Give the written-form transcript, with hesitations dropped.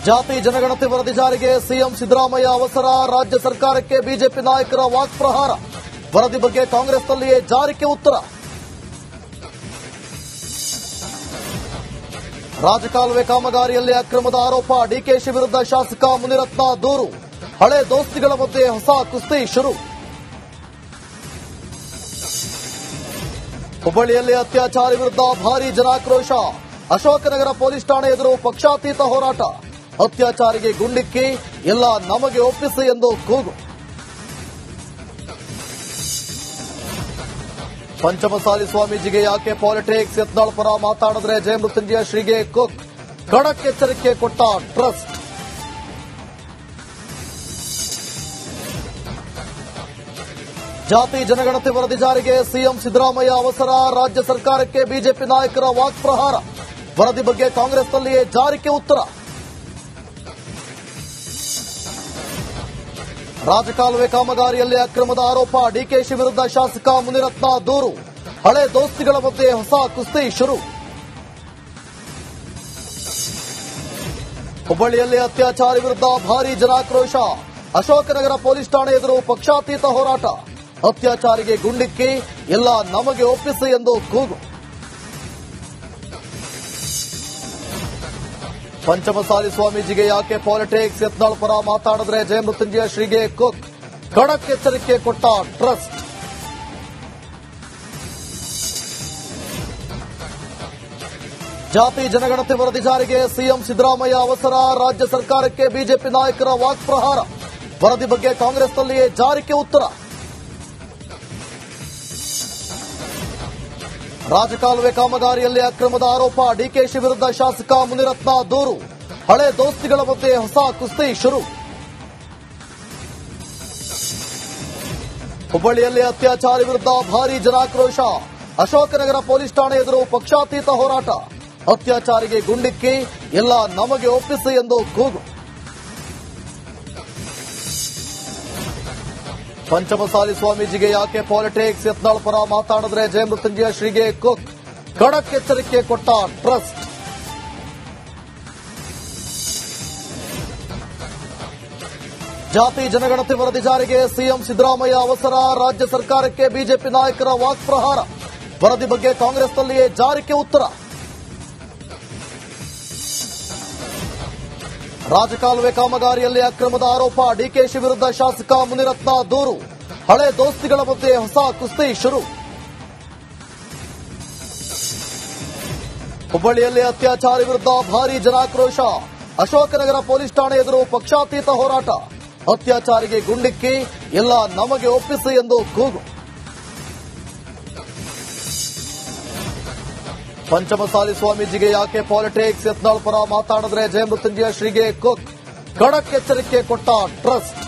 ಜಾತಿ ಜನಗಣತಿ ವರದಿ ಜಾರಿಗೆ ಸಿಎಂ ಸಿದ್ದರಾಮಯ್ಯ ಅವಸರ, ರಾಜ್ಯ ಸರ್ಕಾರಕ್ಕೆ ಬಿಜೆಪಿ ನಾಯಕರ ವಾಕ್ಪ್ರಹಾರ. ವರದಿ ಬಗ್ಗೆ ಕಾಂಗ್ರೆಸ್ನಲ್ಲಿಯೇ ಜಾರಿಗೆ ಉತ್ತರ. ರಾಜಕಾಲುವೆ ಕಾಮಗಾರಿಯಲ್ಲಿ ಅಕ್ರಮದ ಆರೋಪ, ಡಿಕೆಶಿ ವಿರುದ್ಧ ಶಾಸಕ ಮುನಿರತ್ನ ದೂರು. ಹಳೆ ದೋಸ್ತಿಗಳ ಮಧ್ಯೆ ಹೊಸ ಕುಸ್ತಿ ಶುರು. ಹುಬ್ಬಳ್ಳಿಯಲ್ಲಿ ಅತ್ಯಾಚಾರಿ ವಿರುದ್ಧ ಭಾರೀ ಜನಾಕ್ರೋಶ, ಅಶೋಕನಗರ ಪೊಲೀಸ್ ಠಾಣೆ ಎದುರು ಪಕ್ಷಾತೀತ ಹೋರಾಟ. ಅತ್ಯಾಚಾರಿಗೆ ಗುಂಡಿಕ್ಕಿ ಎಲ್ಲ ನಮಗೆ ಒಪ್ಪಿಸಿ ಎಂದು ಕೂಗು. ಪಂಚಮಸಾಲಿ ಸ್ವಾಮೀಜಿಗೆ ಯಾಕೆ ಪಾಲಿಟಿಕ್ಸ್, ಯತ್ನಾಳ್ ಪರ ಮಾತಾಡಿದ್ರೆ ಜಯಮೃತ್ಯುಂಜಯ ಶ್ರೀಗೆ ಕುಕ್. ಖಡಕ್ ಎಚ್ಚರಿಕೆ ಕೊಟ್ಟ ಟ್ರಸ್ಟ್. ಜಾತಿ ಜನಗಣತಿ ವರದಿ ಜಾರಿಗೆ ಸಿಎಂ ಸಿದ್ದರಾಮಯ್ಯ ಅವಸರ, ರಾಜ್ಯ ಸರ್ಕಾರಕ್ಕೆ ಬಿಜೆಪಿ ನಾಯಕರ ವಾಕ್ಪ್ರಹಾರ. ವರದಿ ಬಗ್ಗೆ ಕಾಂಗ್ರೆಸ್ನಲ್ಲಿಯೇ ಜಾರಿಗೆ ಉತ್ತರ. ರಾಜಕಾಲುವೆ ಕಾಮಗಾರಿಯಲ್ಲಿ ಅಕ್ರಮದ ಆರೋಪ, ಡಿಕೆಶಿ ವಿರುದ್ಧ ಶಾಸಕ ಮುನಿರತ್ನ ದೂರು. ಹಳೆ ದೋಸ್ತಿಗಳ ಮಧ್ಯೆ ಹೊಸ ಕುಸ್ತಿ ಶುರು. ಹುಬ್ಬಳ್ಳಿಯಲ್ಲಿ ಅತ್ಯಾಚಾರಿ ವಿರುದ್ಧ ಭಾರೀ ಜನಾಕ್ರೋಶ, ಅಶೋಕನಗರ ಪೊಲೀಸ್ ಠಾಣೆ ಎದುರು ಪಕ್ಷಾತೀತ ಹೋರಾಟ. ಅತ್ಯಾಚಾರಿಗೆ ಗುಂಡಿಕ್ಕಿ ಎಲ್ಲ ನಮಗೆ ಒಪ್ಪಿಸಿ ಎಂದು ಕೂಗು. ಪಂಚಮಸಾಲಿ ಸ್ವಾಮೀಜಿಗೆ ಯಾಕೆ ಪಾಲಿಟಿಕ್ಸ್, ಯತ್ನಾಳ್ ಪರ ಮಾತಾಡಿದ್ರೆ ಜಯಮೃತ್ಯುಂಜಯ ಶ್ರೀಗೆ ಕುಕ್. ಖಡಕ್ ಎಚ್ಚರಿಕೆ ಕೊಟ್ಟ ಟ್ರಸ್ಟ್. ಜಾತಿ ಜನಗಣತಿ ವರದಿ ಜಾರಿಗೆ ಸಿಎಂ ಸಿದ್ದರಾಮಯ್ಯ ಅವಸರ, ರಾಜ್ಯ ಸರ್ಕಾರಕ್ಕೆ ಬಿಜೆಪಿ ನಾಯಕರ ವಾಕ್ಪ್ರಹಾರ. ವರದಿ ಬಗ್ಗೆ ಕಾಂಗ್ರೆಸ್ನಲ್ಲಿಯೇ ಜಾರಿಗೆ ಉತ್ತರ. ರಾಜಕಾಲುವೆ ಕಾಮಗಾರಿಯಲ್ಲಿ ಅಕ್ರಮದ ಆರೋಪ, ಡಿಕೆಶಿ ವಿರುದ್ಧ ಶಾಸಕ ಮುನಿರತ್ನ ದೂರು. ಹಳೆ ದೋಸ್ತಿಗಳ ಮಧ್ಯೆ ಹೊಸ ಕುಸ್ತಿ ಶುರು. ಹುಬ್ಬಳ್ಳಿಯಲ್ಲಿ ಅತ್ಯಾಚಾರಿ ವಿರುದ್ಧ ಭಾರೀ ಜನಾಕ್ರೋಶ, ಅಶೋಕನಗರ ಪೊಲೀಸ್ ಠಾಣೆ ಎದುರು ಪಕ್ಷಾತೀತ ಹೋರಾಟ. ಅತ್ಯಾಚಾರಿಗೆ ಗುಂಡಿಕ್ಕಿ ಎಲ್ಲ ನಮಗೆ ಒಪ್ಪಿಸಿ ಎಂದು ಕೂಗು. ಪಂಚಮಸಾಲಿ ಸ್ವಾಮೀಜಿಗೆ ಯಾಕೆ ಪಾಲಿಟಿಕ್ಸ್, ಯತ್ನಾಳ್ ಪರ ಮಾತಾಡಿದ್ರೆ ಜಯಮೃತ್ಯುಂಜಯ ಶ್ರೀಗೆ ಕುಕ್. ಖಡಕ್ ಎಚ್ಚರಿಕೆ ಕೊಟ್ಟ ಟ್ರಸ್ಟ್. ಜಾತಿ ಜನಗಣತಿ ವರದಿ ಜಾರಿಗೆ ಸಿಎಂ ಸಿದ್ದರಾಮಯ್ಯ ಅವಸರ, ರಾಜ್ಯ ಸರ್ಕಾರಕ್ಕೆ ಬಿಜೆಪಿ ನಾಯಕರ ವಾಕ್ಪ್ರಹಾರ. ವರದಿ ಬಗ್ಗೆ ಕಾಂಗ್ರೆಸ್ನಲ್ಲಿಯೇ ಜಾರಿಗೆ ಉತ್ತರ. ರಾಜಕಾಲುವೆ ಕಾಮಗಾರಿಯಲ್ಲಿ ಅಕ್ರಮದ ಆರೋಪ, ಡಿಕೆಶಿ ವಿರುದ್ಧ ಶಾಸಕ ಮುನಿರತ್ನ ದೂರು. ಹಳೆ ದೋಸ್ತಿಗಳ ಮಧ್ಯೆ ಹೊಸ ಕುಸ್ತಿ ಶುರು. ಹುಬ್ಬಳ್ಳಿಯಲ್ಲಿ ಅತ್ಯಾಚಾರಿ ವಿರುದ್ಧ ಭಾರೀ ಜನಾಕ್ರೋಶ, ಅಶೋಕನಗರ ಪೊಲೀಸ್ ಠಾಣೆ ಎದುರು ಪಕ್ಷಾತೀತ ಹೋರಾಟ. ಅತ್ಯಾಚಾರಿಗೆ ಗುಂಡಿಕ್ಕಿ ಎಲ್ಲ ನಮಗೆ ಒಪ್ಪಿಸಿ ಎಂದು ಕೂಗು. ಪಂಚಮಸಾಲಿ ಸ್ವಾಮೀಜಿಗೆ ಯಾಕೆ ಪಾಲಿಟಿಕ್ಸ್, ಯತ್ನಾಳ್ ಪರ ಮಾತಾಡಿದ್ರೆ ಜಯಮೃತ್ಯುಂಜಯ ಶ್ರೀಗೆ ಕುಕ್. ಖಡಕ್ ಎಚ್ಚರಿಕೆ ಕೊಟ್ಟ ಟ್ರಸ್ಟ್.